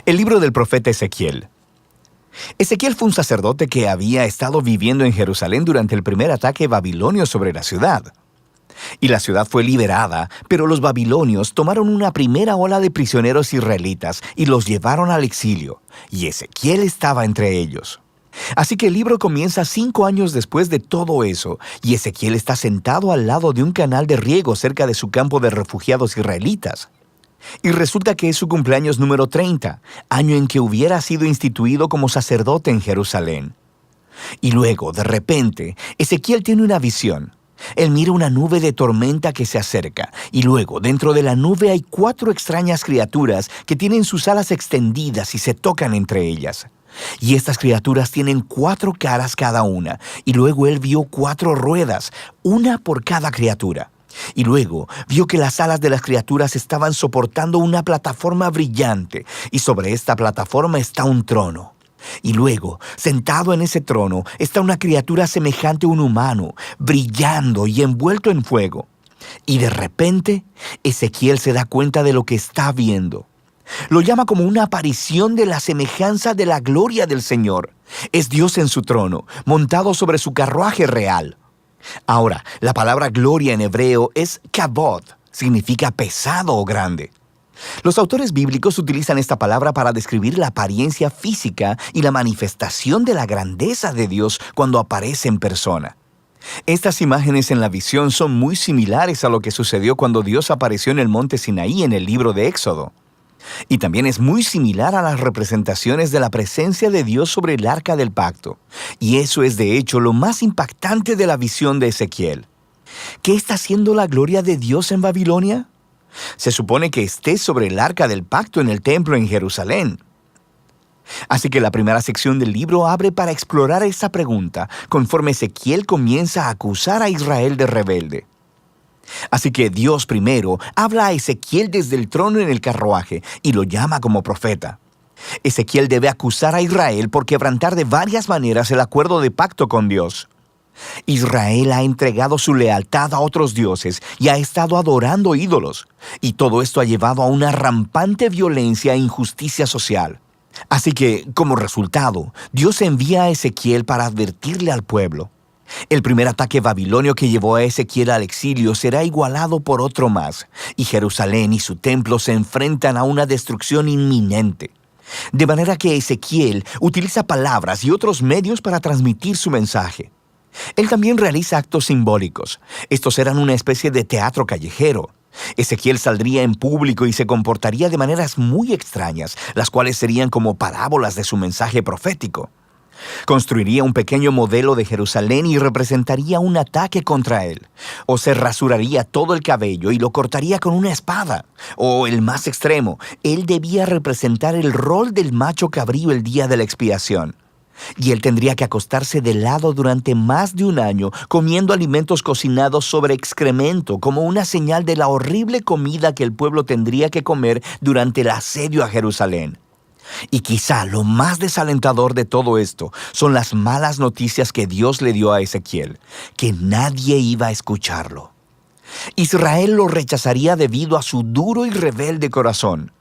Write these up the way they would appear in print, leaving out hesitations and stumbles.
El libro del profeta Ezequiel. Ezequiel fue un sacerdote que había estado viviendo en Jerusalén durante el primer ataque babilonio sobre la ciudad. Y la ciudad fue liberada, pero los babilonios tomaron una primera ola de prisioneros israelitas y los llevaron al exilio, y Ezequiel estaba entre ellos. Así que el libro comienza 5 años después de todo eso, y Ezequiel está sentado al lado de un canal de riego cerca de su campo de refugiados israelitas. Y resulta que es su cumpleaños número 30, año en que hubiera sido instituido como sacerdote en Jerusalén. Y luego, de repente, Ezequiel tiene una visión. Él mira una nube de tormenta que se acerca, y luego, dentro de la nube hay 4 extrañas criaturas que tienen sus alas extendidas y se tocan entre ellas. Y estas criaturas tienen 4 caras cada una, y luego él vio 4 ruedas, una por cada criatura. Y luego vio que las alas de las criaturas estaban soportando una plataforma brillante, y sobre esta plataforma está un trono. Y luego, sentado en ese trono, está una criatura semejante a un humano, brillando y envuelto en fuego. Y de repente, Ezequiel se da cuenta de lo que está viendo. Lo llama como una aparición de la semejanza de la gloria del Señor. Es Dios en su trono, montado sobre su carruaje real. Ahora, la palabra gloria en hebreo es kabod, significa pesado o grande. Los autores bíblicos utilizan esta palabra para describir la apariencia física y la manifestación de la grandeza de Dios cuando aparece en persona. Estas imágenes en la visión son muy similares a lo que sucedió cuando Dios apareció en el monte Sinaí en el libro de Éxodo. Y también es muy similar a las representaciones de la presencia de Dios sobre el arca del pacto. Y eso es de hecho lo más impactante de la visión de Ezequiel. ¿Qué está haciendo la gloria de Dios en Babilonia? Se supone que esté sobre el arca del pacto en el templo en Jerusalén. Así que la primera sección del libro abre para explorar esa pregunta, conforme Ezequiel comienza a acusar a Israel de rebelde. Así que Dios primero habla a Ezequiel desde el trono en el carruaje y lo llama como profeta. Ezequiel debe acusar a Israel por quebrantar de varias maneras el acuerdo de pacto con Dios. Israel ha entregado su lealtad a otros dioses y ha estado adorando ídolos. Y todo esto ha llevado a una rampante violencia e injusticia social. Así que, como resultado, Dios envía a Ezequiel para advertirle al pueblo. El primer ataque babilonio que llevó a Ezequiel al exilio será igualado por otro más, y Jerusalén y su templo se enfrentan a una destrucción inminente. De manera que Ezequiel utiliza palabras y otros medios para transmitir su mensaje. Él también realiza actos simbólicos. Estos eran una especie de teatro callejero. Ezequiel saldría en público y se comportaría de maneras muy extrañas, las cuales serían como parábolas de su mensaje profético. Construiría un pequeño modelo de Jerusalén y representaría un ataque contra él. O se rasuraría todo el cabello y lo cortaría con una espada. O, el más extremo, él debía representar el rol del macho cabrío el día de la expiación. Y él tendría que acostarse de lado durante más de un año, comiendo alimentos cocinados sobre excremento, como una señal de la horrible comida que el pueblo tendría que comer durante el asedio a Jerusalén. Y quizá lo más desalentador de todo esto son las malas noticias que Dios le dio a Ezequiel, que nadie iba a escucharlo. Israel lo rechazaría debido a su duro y rebelde corazón.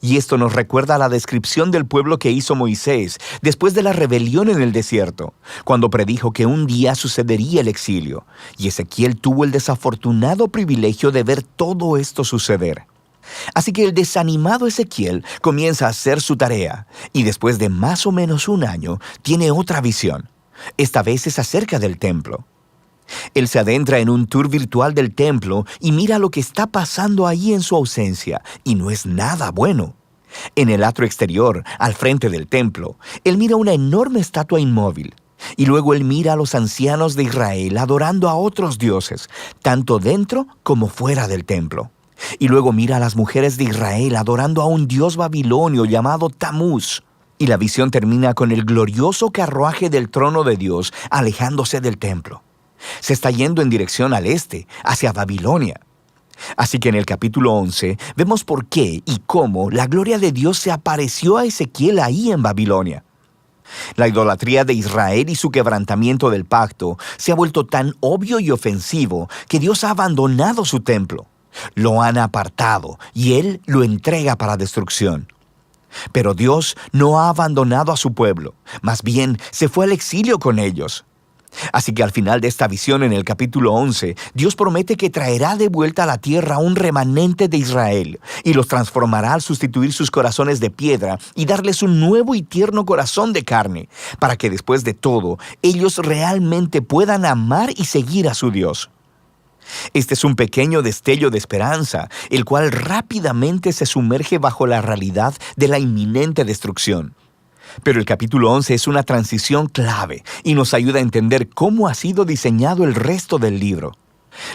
Y esto nos recuerda a la descripción del pueblo que hizo Moisés después de la rebelión en el desierto, cuando predijo que un día sucedería el exilio, y Ezequiel tuvo el desafortunado privilegio de ver todo esto suceder. Así que el desanimado Ezequiel comienza a hacer su tarea, y después de más o menos un año, tiene otra visión. Esta vez es acerca del templo. Él se adentra en un tour virtual del templo y mira lo que está pasando ahí en su ausencia, y no es nada bueno. En el atrio exterior, al frente del templo, él mira una enorme estatua inmóvil. Y luego él mira a los ancianos de Israel adorando a otros dioses, tanto dentro como fuera del templo. Y luego mira a las mujeres de Israel adorando a un dios babilonio llamado Tamuz. Y la visión termina con el glorioso carruaje del trono de Dios alejándose del templo. Se está yendo en dirección al este, hacia Babilonia. Así que en el capítulo 11 vemos por qué y cómo la gloria de Dios se apareció a Ezequiel ahí en Babilonia. La idolatría de Israel y su quebrantamiento del pacto se ha vuelto tan obvio y ofensivo que Dios ha abandonado su templo. Lo han apartado y Él lo entrega para destrucción. Pero Dios no ha abandonado a su pueblo, más bien se fue al exilio con ellos. Así que al final de esta visión en el capítulo 11, Dios promete que traerá de vuelta a la tierra un remanente de Israel y los transformará al sustituir sus corazones de piedra y darles un nuevo y tierno corazón de carne, para que después de todo ellos realmente puedan amar y seguir a su Dios. Este es un pequeño destello de esperanza, el cual rápidamente se sumerge bajo la realidad de la inminente destrucción. Pero el capítulo 11 es una transición clave y nos ayuda a entender cómo ha sido diseñado el resto del libro.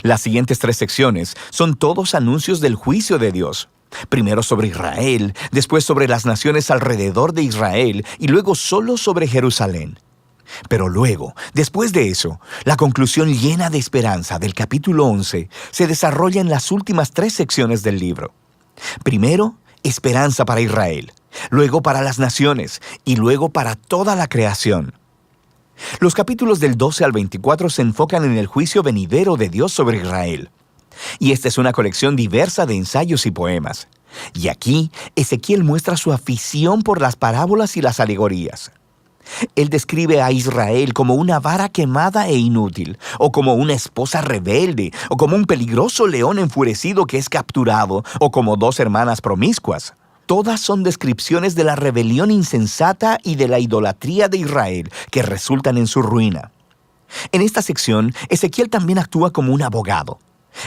Las siguientes 3 secciones son todos anuncios del juicio de Dios. Primero sobre Israel, después sobre las naciones alrededor de Israel y luego solo sobre Jerusalén. Pero luego, después de eso, la conclusión llena de esperanza del capítulo 11 se desarrolla en las últimas 3 secciones del libro. Primero, esperanza para Israel, luego para las naciones y luego para toda la creación. Los capítulos del 12 al 24 se enfocan en el juicio venidero de Dios sobre Israel. Y esta es una colección diversa de ensayos y poemas. Y aquí, Ezequiel muestra su afición por las parábolas y las alegorías. Él describe a Israel como una vara quemada e inútil, o como una esposa rebelde, o como un peligroso león enfurecido que es capturado, o como 2 hermanas promiscuas. Todas son descripciones de la rebelión insensata y de la idolatría de Israel que resultan en su ruina. En esta sección, Ezequiel también actúa como un abogado.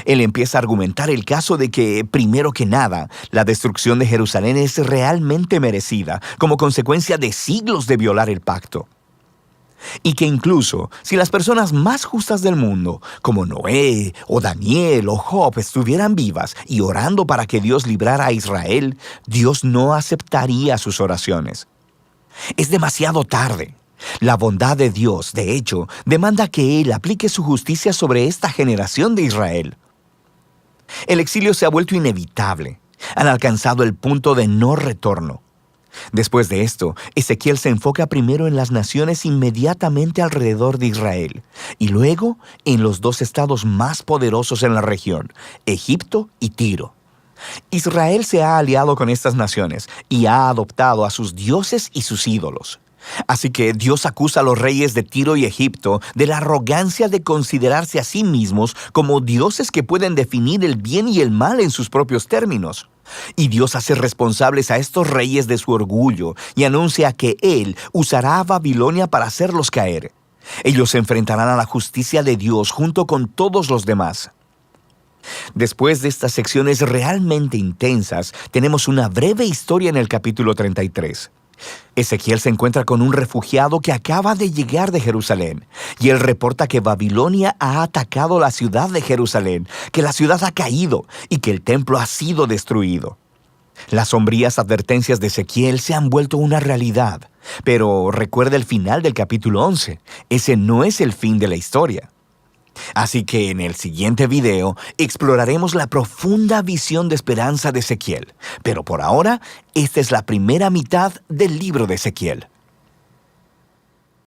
Él empieza a argumentar el caso de que, primero que nada, la destrucción de Jerusalén es realmente merecida, como consecuencia de siglos de violar el pacto. Y que incluso si las personas más justas del mundo, como Noé, o Daniel, o Job, estuvieran vivas y orando para que Dios librara a Israel, Dios no aceptaría sus oraciones. Es demasiado tarde. La bondad de Dios, de hecho, demanda que Él aplique su justicia sobre esta generación de Israel. El exilio se ha vuelto inevitable. Han alcanzado el punto de no retorno. Después de esto, Ezequiel se enfoca primero en las naciones inmediatamente alrededor de Israel y luego en los 2 estados más poderosos en la región, Egipto y Tiro. Israel se ha aliado con estas naciones y ha adoptado a sus dioses y sus ídolos. Así que Dios acusa a los reyes de Tiro y Egipto de la arrogancia de considerarse a sí mismos como dioses que pueden definir el bien y el mal en sus propios términos. Y Dios hace responsables a estos reyes de su orgullo y anuncia que Él usará a Babilonia para hacerlos caer. Ellos se enfrentarán a la justicia de Dios junto con todos los demás. Después de estas secciones realmente intensas, tenemos una breve historia en el capítulo 33. Ezequiel se encuentra con un refugiado que acaba de llegar de Jerusalén, y él reporta que Babilonia ha atacado la ciudad de Jerusalén, que la ciudad ha caído y que el templo ha sido destruido. Las sombrías advertencias de Ezequiel se han vuelto una realidad, pero recuerda el final del capítulo 11. Ese no es el fin de la historia. Así que en el siguiente video exploraremos la profunda visión de esperanza de Ezequiel. Pero por ahora, esta es la primera mitad del libro de Ezequiel.